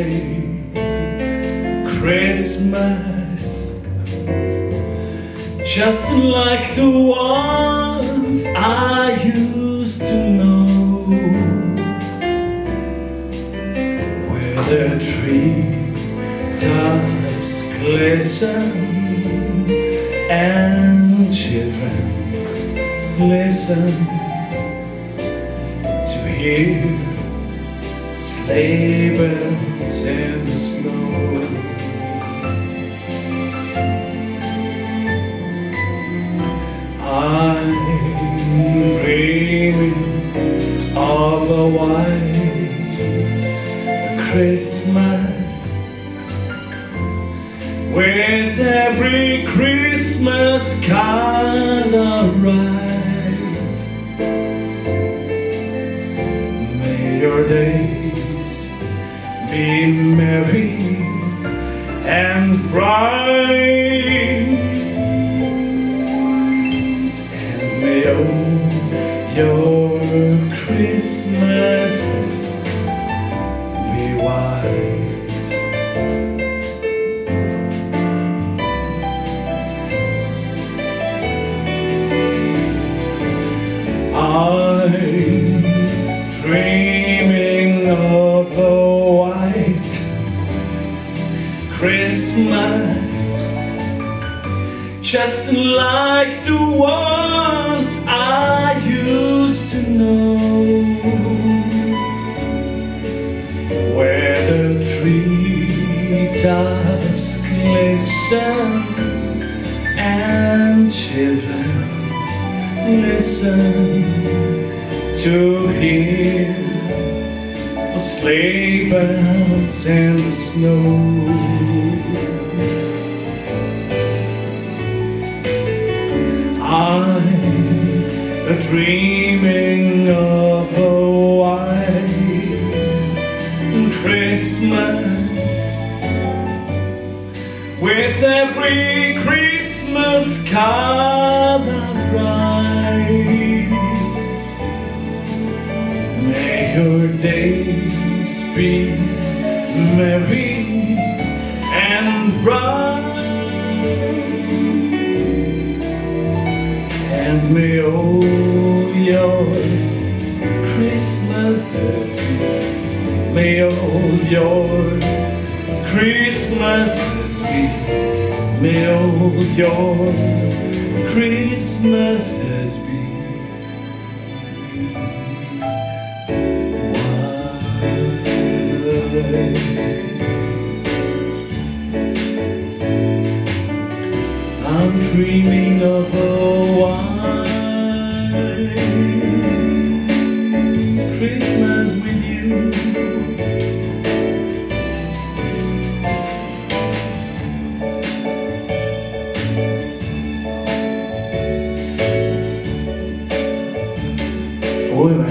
white Christmas, just like the ones I used to know, where the treetops glisten and children listen to hear sleigh bells in the snow. I'm dreaming of a white Christmas, with every Christmas color right. May your days be merry and bright, and may all your Christmases be white. I'm dreaming of a white Christmas, just like the ones I used to know, where the treetops glisten and children listen to hear sleigh bells in the snow. I'm dreaming of a white Christmas, with every Christmas color bright. May your days be merry and bright, and may all your Christmases be, may all your Christmases be, may all your Christmases be white. I'm dreaming of a white Christmas with you. Får jag